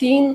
3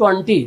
20।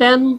10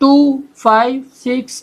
2, 5, 6,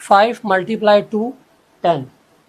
5 × 2 10,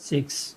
6।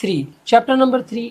3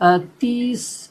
30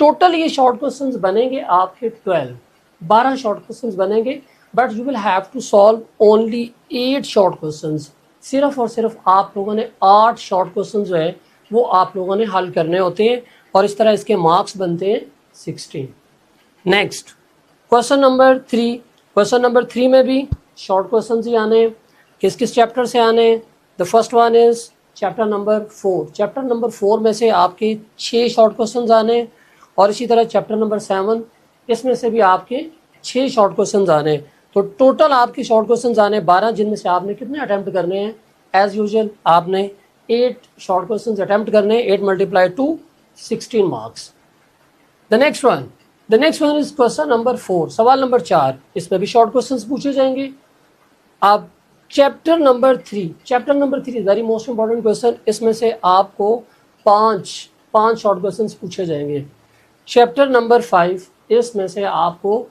total یہ short questions بنیں گے آپ کے 12 شارٹ کوشچنز بنیں گے، but you will have to solve only 8 short questions. صرف اور صرف آپ لوگوں نے 8 شارٹ کوشچنز جو ہے وہ آپ لوگوں نے حل کرنے ہوتے ہیں، اور اس طرح اس کے مارکس بنتے ہیں 16. Next question number 3. Question number 3 میں بھی شارٹ کوشچنز ہی آنے ہیں. کس کس چیپٹر سے آنے ہیں؟ The first one is chapter نمبر 4. چیپٹر نمبر 4 میں سے آپ کے 6 شارٹ کوشچنز آنے ہیں، اور اسی طرح چیپٹر نمبر 7 اس میں سے بھی آپ کے 6 شارٹ کوشچنز آنے ہیں. تو ٹوٹل آپ کے شارٹ کوشچنز آنے 12، جن میں سے آپ نے کتنے اٹیمپٹ کرنے ہیں؟ ایز یوزول آپ نے 8 شارٹ کوشچنز اٹیمپٹ کرنے ہیں. 8 multiply 2 16 marks. The next one is question number 4. سوال نمبر 4. اس میں بھی شارٹ کوشچنز پوچھے جائیں گے. اب chapter number 3 very most important question. اس میں سے آپ کو 5 شارٹ کوشچنز پوچھے جائیں گے. چیپٹر نمبر 5 اس میں سے آپ کو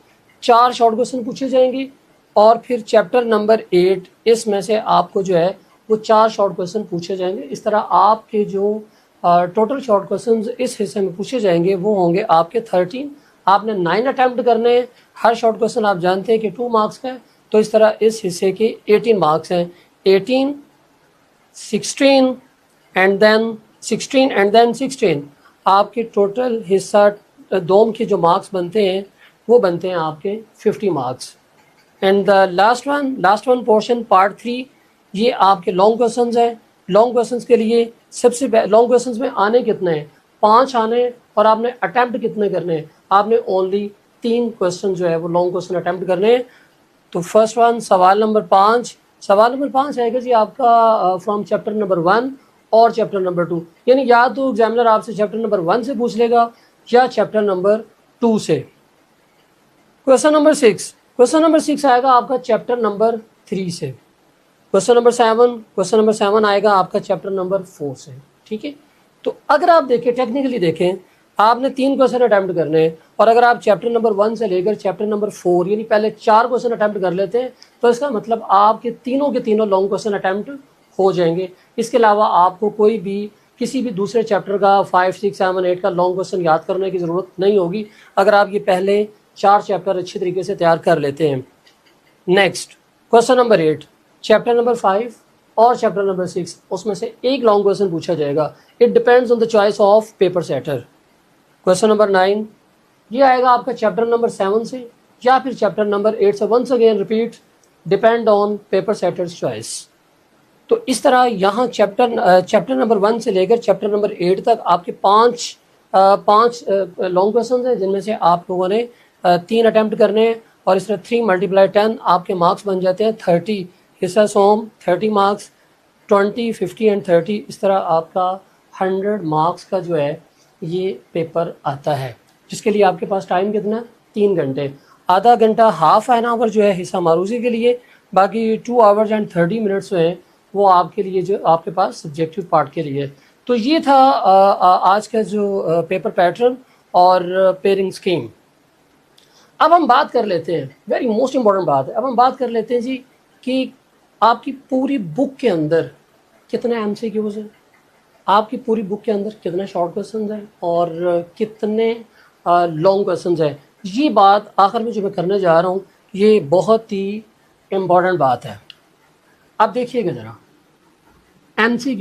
4 شارٹ کوشچن پوچھے جائیں گے، اور پھر چیپٹر نمبر 8 اس میں سے آپ کو جو ہے وہ 4 شارٹ کوشچن پوچھے جائیں گے. اس طرح آپ کے جو ٹوٹل شارٹ کوشچنز اس حصے میں پوچھے جائیں گے وہ ہوں گے آپ کے 13. آپ نے 9 اٹیمپٹ کرنے ہیں. ہر شارٹ کوشچن آپ جانتے ہیں کہ 2 مارکس کا ہے، تو اس طرح اس حصے کے 18 مارکس ہیں. 18 16 اینڈ دین 16 آپ کے ٹوٹل حصہ دوم کے جو مارکس بنتے ہیں وہ بنتے ہیں آپ کے 50 marks. And the last one portion part 3 یہ آپ کے لانگ کوشچنز ہیں. لانگ کوشچنز کے لیے سب سے لانگ کوشچنز میں آنے کتنے ہیں؟ 5 آنے ہیں، اور آپ نے اٹیمپٹ کتنے کرنے ہیں؟ آپ نے اونلی 3 کوشچن جو ہے وہ لانگ کوشچن اٹیمپٹ کرنے ہیں. تو فرسٹ ون سوال نمبر 5 ہے کہ جی آپ کا فرام چیپٹر نمبر 1 اور چیپٹر نمبر 2، یعنی یا تو ایگزامنر آپ سے چیپٹر نمبر 1 سے پوچھ لے گا یا چیپٹر نمبر 2 سے. کوشچن نمبر 6 آئے گا آپ کا چیپٹر نمبر 3 سے. کوشچن نمبر 7 آئے گا آپ کا چیپٹر نمبر 4 سے. ٹھیک ہے، تو اگر آپ دیکھیں ٹیکنیکلی دیکھیں، آپ نے 3 کوشچن اٹیمپٹ کرنے ہیں، اور اگر آپ چیپٹر نمبر 1 سے لے کر چیپٹر نمبر 4 یعنی پہلے 4 کوشچن اٹیمپٹ کر لیتے ہیں، تو اس کا مطلب آپ کے تینوں لانگ کوشچن اٹیمپٹ ہو جائیں گے. اس کے علاوہ آپ کو کوئی بھی کسی بھی دوسرے چیپٹر کا 5 6 7 8 کا لانگ کوشچن یاد کرنے کی ضرورت نہیں ہوگی اگر آپ یہ پہلے 4 چیپٹر اچھی طریقے سے تیار کر لیتے ہیں. Next question number 8. Chapter number 5 اور چیپٹر نمبر 6 اس میں سے ایک لانگ کوشچن پوچھا جائے گا. It depends on the choice of paper setter. Question number 9 یہ آئے گا آپ کا چیپٹر نمبر 7 سے یا پھر چیپٹر نمبر 8 سے. Once again repeat, depend on paper setters choice. تو اس طرح یہاں چیپٹر نمبر 1 سے لے کر چیپٹر نمبر 8 تک آپ کے 5 لانگ کوشچنز ہیں، جن میں سے آپ لوگوں نے 3 اٹیمپٹ کرنے ہیں، اور اس طرح 3 ملٹیپلائی 10 آپ کے مارکس بن جاتے ہیں 30. حصہ سوم 30 مارکس، 20 50 اینڈ 30. اس طرح آپ کا 100 مارکس کا جو ہے یہ پیپر آتا ہے، جس کے لیے آپ کے پاس ٹائم کتنا؟ 3 گھنٹے. آدھا گھنٹہ ہاف این آور جو ہے حصہ معروضی کے لیے، باقی 2 آورز اینڈ 30 منٹس جو ہیں وہ آپ کے لیے جو آپ کے پاس سبجیکٹو پارٹ کے لیے. تو یہ تھا آج کا جو پیپر پیٹرن اور پیئرنگ اسکیم. اب ہم بات کر لیتے ہیں، ویری موسٹ امپورٹنٹ بات ہے، اب ہم بات کر لیتے ہیں جی کہ آپ کی پوری بک کے اندر کتنے ایم سی کیوز ہیں، آپ کی پوری بک کے اندر کتنے شارٹ کوشچنز ہیں اور کتنے لانگ کوشچنز ہیں. یہ بات آخر میں جو میں کرنے جا رہا ہوں یہ بہت ہی امپورٹنٹ بات ہے. اب دیکھیے گا ذرا ایم سی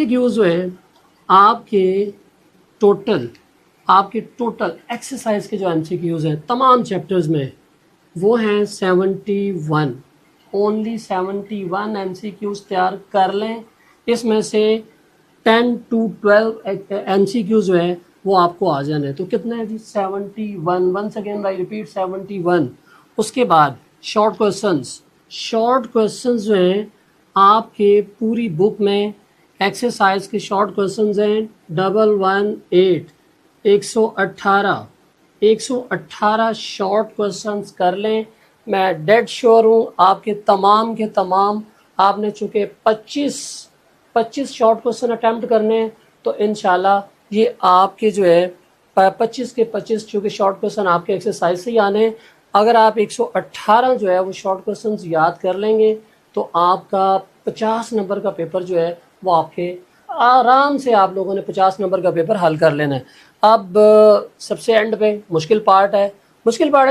کیوز جو ہیں آپ کے ٹوٹل ایکسرسائز کے جو ایم سی کیوز ہیں تمام چیپٹرز میں وہ ہیں 71. اونلی 71 ایم سی کیوز تیار کر لیں. اس میں سے 10 to 12 ایم سی کیوز جو ہیں وہ آپ کو آ جانے. تو کتنے ہیں جی؟ 71. Once again by repeat 71. اس کے بعد شارٹ کوشچنز جو ہیں آپ کے پوری بک میں ایکسرسائز کے شارٹ کوشچنز ہیں 118. 118 شارٹ کوشچنز کر لیں. میں ڈیڈ شیور ہوں آپ کے تمام آپ نے چونکہ 25 شارٹ کوشچن اٹیمپٹ کرنے ہیں، تو انشاءاللہ یہ آپ کے جو ہے 25 کے 25 چونکہ شارٹ کوشچن آپ کے ایکسرسائز سے ہی آنے ہیں. اگر آپ 118 جو ہے وہ شارٹ کوشچنز یاد کر لیں گے تو آپ کا 50 نمبر کا پیپر جو ہے وہ آپ کے آرام سے آپ لوگوں نے 50 نمبر کا پیپر حل کر لینا ہے۔ اب سب سے اینڈ پہ مشکل پارٹ ہے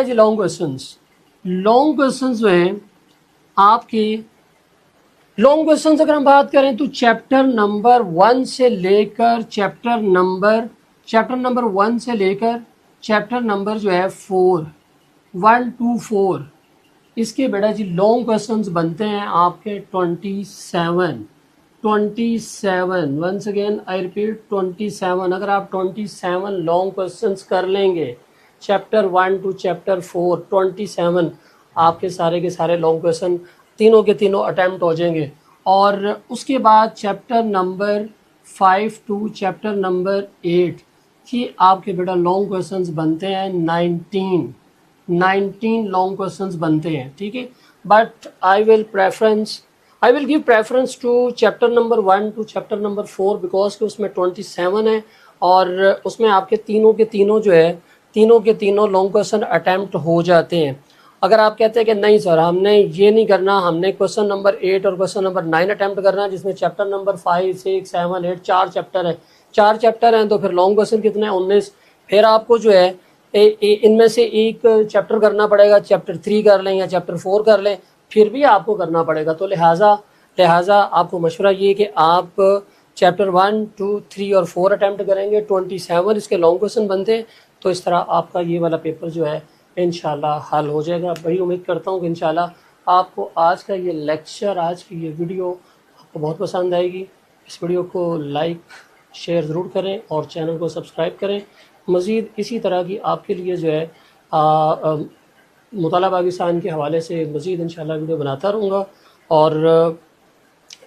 جی لانگ کویسچنس۔ لانگ کویسچنس میں آپ کی لانگ کویسچنس اگر ہم بات کریں تو چیپٹر نمبر 1 سے لے کر چیپٹر نمبر 1 سے لے کر چیپٹر نمبر جو ہے 4 1 to 4 اس کے بیٹا جی لانگ کویسچنس بنتے ہیں آپ کے 27 ونس اگین آئی ریپیٹ 27۔ اگر آپ 27 لانگ کویسچنس کر لیں گے چیپٹر 1 to چیپٹر 4 27 آپ کے سارے لانگ کویسچن تینوں کے تینوں اٹیمپٹ ہو جائیں گے۔ اور اس کے بعد چیپٹر نمبر 5 to چیپٹر نمبر 8 کی آپ کے بیٹا لانگ کویسچنس بنتے ہیں 19 لانگ کویسچنس بنتے ہیں، ٹھیک ہے۔ But I will give preference to chapter نمبر 1 to چیپٹر نمبر 4 بیکاز کہ اس میں 27 ہے اور اس میں آپ کے تینوں جو ہے تینوں کے تینوں لانگ کویسچن اٹیمپٹ ہو جاتے ہیں۔ اگر آپ کہتے ہیں کہ نہیں سر ہم نے یہ نہیں کرنا، ہم نے کویسچن نمبر 8 اور کویسچن نمبر 9 اٹیمپٹ کرنا ہے جس میں چیپٹر نمبر 5 6 7 8 چار چیپٹر ہیں تو پھر لانگ کویسچن کتنے ہیں 19۔ پھر آپ کو جو ہے ان میں سے ایک چیپٹر کرنا پڑے گا، چیپٹر 3 کر لیں یا چیپٹر 4 کر لیں، پھر بھی آپ کو کرنا پڑے گا۔ تو لہٰذا آپ کو مشورہ یہ کہ آپ چیپٹر 1 2 3 اور 4 اٹیمپٹ کریں گے، 27 اس کے لانگ کویسچن بنتے ہیں، تو اس طرح آپ کا یہ والا پیپر جو ہے انشاءاللہ حل ہو جائے گا۔ بڑی امید کرتا ہوں کہ انشاءاللہ آپ کو آج کا یہ لیکچر، آج کی یہ ویڈیو آپ کو بہت پسند آئے گی۔ اس ویڈیو کو لائک شیئر ضرور کریں اور چینل کو سبسکرائب کریں۔ مزید اسی طرح کی آپ کے لیے جو ہے مطالعہ پاکستان کے حوالے سے مزید انشاءاللہ ویڈیو بناتا رہوں گا، اور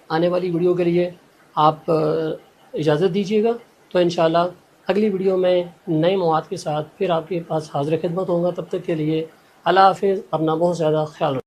آنے والی ویڈیو کے لیے آپ اجازت دیجیے گا، تو انشاءاللہ اگلی ویڈیو میں نئے مواد کے ساتھ پھر آپ کے پاس حاضر خدمت ہوں گا۔ تب تک کے لیے اللہ حافظ، اپنا بہت زیادہ خیال رکھیں۔